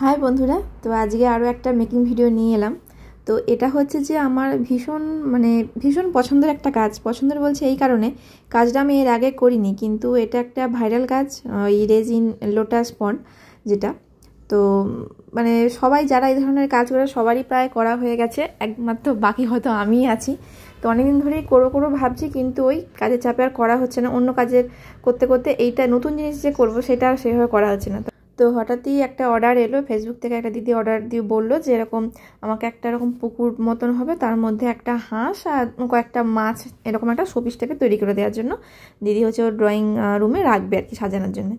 High বন্ধুরা, তো আজকে আরও একটা মেকিং ভিডিও নিয়ে এলাম। তো এটা হচ্ছে যে আমার ভীষণ পছন্দের একটা কাজ। পছন্দের বলছি এই কারণে, কাজটা আমি এর আগে করিনি, কিন্তু এটা একটা ভাইরাল কাজ, এই রেজিন লোটাস পন্ড যেটা। তো সবাই যারা এই ধরনের কাজ করে সবারই প্রায় করা হয়ে গেছে, একমাত্র বাকি হয়তো আমিই আছি। তো অনেকদিন ধরেই করবো ভাবছি, কিন্তু ওই কাজের চাপে আর করা হচ্ছে না। অন্য কাজের করতে করতে এইটা নতুন জিনিস যে করবো সেটা আর সেভাবে করা হচ্ছে না। তো হঠাৎই একটা অর্ডার এলো ফেসবুক থেকে। একটা দিদি অর্ডার দিয়ে বললো যে এরকম আমাকে একটা এরকম পুকুর মতন হবে, তার মধ্যে একটা হাঁস আর কয়েকটা মাছ এরকম একটা শোপিস টাইপের তৈরি করে দেওয়ার জন্য দিদি হচ্ছে ওর ড্রয়িং রুমে রাখবে আর কি, সাজানোর জন্য।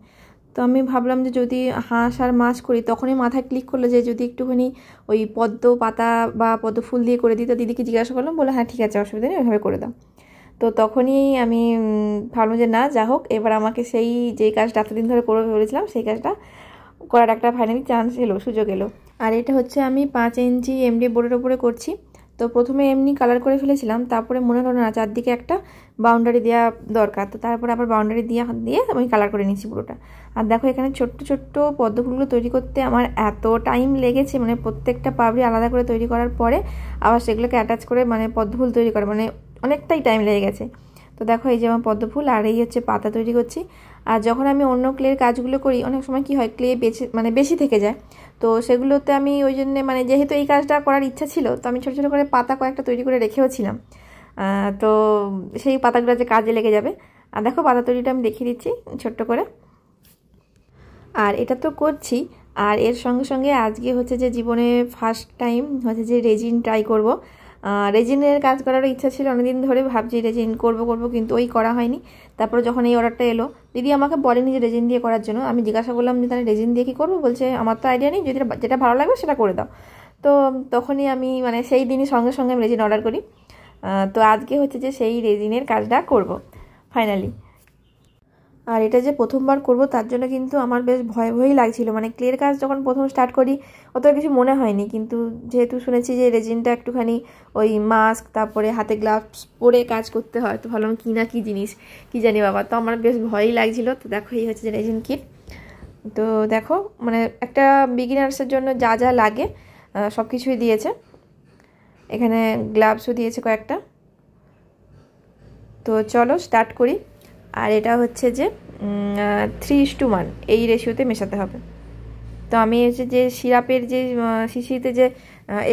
তো আমি ভাবলাম যে যদি হাঁস আর মাছ করি, তখনই মাথায় ক্লিক করলো যে যদি একটুখানি ওই পদ্ম পাতা বা পদ্ম ফুল দিয়ে করে দিই। তো দিদিকে জিজ্ঞাসা করলাম, বলে হ্যাঁ ঠিক আছে, অসুবিধা নেই, ওইভাবে করে দাও। তো তখনই আমি ভাবলাম যে না, যা হোক, এবার আমাকে সেই যেই কাজটা এতদিন ধরে করে ফেলেছিলাম সেই কাজটা করার একটা ফাইনালি চান্স এলো, সুযোগ এলো। আর এটা হচ্ছে আমি 5 ইঞ্চি এমডি বোর্ডের ওপরে করছি। তো প্রথমে এমনি কালার করে ফেলেছিলাম, তারপরে মনে হলো না চারদিকে একটা বাউন্ডারি দেওয়া দরকার। তো তারপরে আবার বাউন্ডারি দিয়ে আমি কালার করে নিচ্ছি পুরোটা। আর দেখো এখানে ছোট্ট ছোট্ট পদ্ম ফুলগুলো তৈরি করতে আমার এত টাইম লেগেছে, প্রত্যেকটা পাপড়ি আলাদা করে তৈরি করার পরে আবার সেগুলোকে অ্যাটাচ করে পদ্ম ফুল তৈরি করা, অনেকটাই টাইম লেগে গেছে। তো দেখো এই যে আমার পদ্ম ফুল, আর এই হচ্ছে পাতা তৈরি করছি। আর যখন আমি অন্য ক্লের কাজগুলো করি, অনেক সময় কি হয়, ক্লে বেশি থেকে যায়। তো সেগুলোতে আমি ওই জন্যে যেহেতু এই কাজটা করার ইচ্ছা ছিল, তো আমি ছোটো ছোটো করে পাতা কয়েকটা তৈরি করে রেখেও ছিলাম। তো সেই পাতাগুলো যে কাজে লেগে যাবে। আর দেখো পাতা তৈরিটা আমি দেখিয়ে দিচ্ছি ছোট্ট করে। আর এটা তো করছি, আর এর সঙ্গে সঙ্গে আজকে হচ্ছে যে জীবনে ফার্স্ট টাইম হচ্ছে যে রেজিন ট্রাই করব। রেজিনের কাজ করার ইচ্ছা ছিল অনেকদিন ধরে, ভাবছি রেজিন করব কিন্তু ওই করা হয়নি। তারপরে যখন এই অর্ডারটা এলো, দিদি আমাকে বলেনি যে রেজিন দিয়ে করার জন্য। আমি জিজ্ঞাসা করলাম যে তাহলে রেজিন দিয়ে কী করবো, বলছে আমার তো আইডিয়া নেই, যদি যেটা ভালো লাগবে সেটা করে দাও। তো তখনই আমি সেই দিনই সঙ্গে সঙ্গে আমি রেজিন অর্ডার করি। তো আজকে হচ্ছে যে সেই রেজিনের কাজটা করব ফাইনালি। আর এটা যে প্রথমবার করব তার জন্য কিন্তু আমার বেশ ভয়ই লাগছিল। ক্লের কাজ যখন প্রথম স্টার্ট করি অত কিছু মনে হয়নি, কিন্তু যেহেতু শুনেছি যে রেজিনটা একটুখানি ওই মাস্ক, তারপরে হাতে গ্লাভস পরে কাজ করতে হয়, তো ভাবলাম কি না কি জিনিস, কি জানি বাবা, তো আমার বেশ ভয়ই লাগছিল। তো দেখো এই হচ্ছে যে রেজিন কিট। তো দেখো একটা বিগিনার্সের জন্য যা যা লাগে সব কিছুই দিয়েছে, এখানে গ্লাভসও দিয়েছে কয়েকটা। তো চলো স্টার্ট করি। আর এটা হচ্ছে যে 3:1 এই রেশিওতে মেশাতে হবে। তো আমি হচ্ছে যে সিরাপের যে শিশিতে যে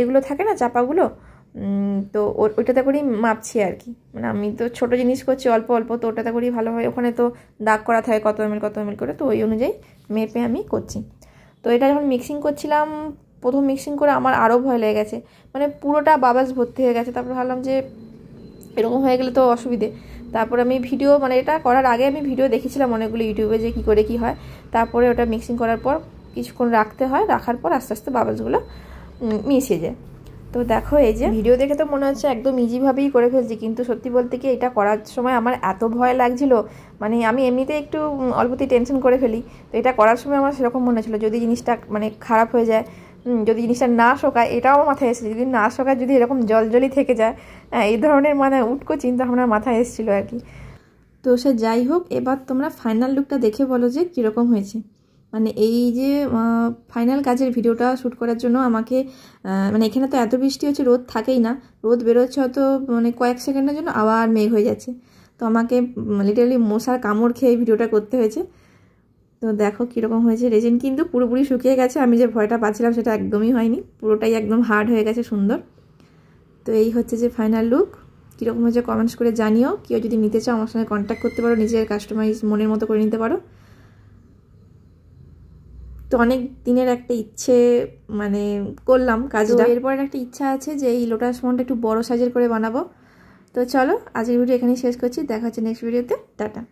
এগুলো থাকে না, চাপাগুলো, তো ওইটাতে করেই মাপছি আর কি। আমি তো ছোটো জিনিস করছি অল্প অল্প, তো ওটাতে করেই ভালো হয়। ওখানে তো দাগ করা থাকে কত এমএল করে, তো ওই অনুযায়ী মেপে আমি করছি। তো এটা যখন মিক্সিং করছিলাম, প্রথম মিক্সিং করে আমার আরও ভয় লেগে গেছে, পুরোটা বাবাস ভর্তি হয়ে গেছে। তারপর ভাবলাম যে এরকম হয়ে গেলে তো অসুবিধে। তারপর আমি ভিডিও এটা করার আগে আমি ভিডিও দেখেছিলাম অনেকগুলো ইউটিউবে, যে কী করে কী হয়। তারপরে ওটা মিক্সিং করার পর কিছুক্ষণ রাখতে হয়, রাখার পর আস্তে আস্তে বাবলসগুলো মিশিয়ে যায়। তো দেখো এই যে ভিডিও দেখে তো মনে হচ্ছে একদম ইজিভাবেই করে ফেলছি, কিন্তু সত্যি বলতে কি এটা করার সময় আমার এত ভয় লাগছিল। আমি এমনিতে একটু অল্পতেই টেনশন করে ফেলি, তো এটা করার সময় আমার সেরকম মনে হচ্ছিলো যদি জিনিসটা খারাপ হয়ে যায়, যদি জিনিসটা না শোকায়, এটাও আমার মাথায় এসেছে যদি না শোকায়, যদি এরকম জলজলি থেকে যায়, এই ধরনের উটকো চিন্তা ভাবনা মাথায় এসেছিলো আর কি। তো সে যাই হোক, এবার তোমরা ফাইনাল লুকটা দেখে বলো যে কীরকম হয়েছে। এই যে ফাইনাল কাজের ভিডিওটা শ্যুট করার জন্য আমাকে এখানে তো এত বৃষ্টি হচ্ছে, রোদ থাকেই না, রোদ বেরোচ্ছে হয়তো কয়েক সেকেন্ডের জন্য, আবার মেঘ হয়ে যাচ্ছে। তো আমাকে লিটারালি মশার কামড় খেয়ে ভিডিওটা করতে হয়েছে। তো দেখো কীরকম হয়েছে। রেজিন কিন্তু পুরোপুরি শুকিয়ে গেছে, আমি যে ভয়টা পাচ্ছিলাম সেটা একদমই হয়নি, পুরোটাই একদম হার্ড হয়ে গেছে, সুন্দর। তো এই হচ্ছে যে ফাইনাল লুক। কীরকম হয়েছে কমেন্টস করে জানিও। কেউ যদি নিতে চাও আমার সঙ্গে কন্ট্যাক্ট করতে পারো, নিজের কাস্টমাইজ মনের মতো করে নিতে পারো। তো অনেক দিনের একটা ইচ্ছে করলাম কাজটা, এরপর একটা ইচ্ছা আছে যে এই লোটাস পন্ডটা একটু বড় সাইজের করে বানাবো। তো চলো আজকের ভিডিও এখানেই শেষ করছি, দেখা হচ্ছে নেক্সট ভিডিওতে, টাটা।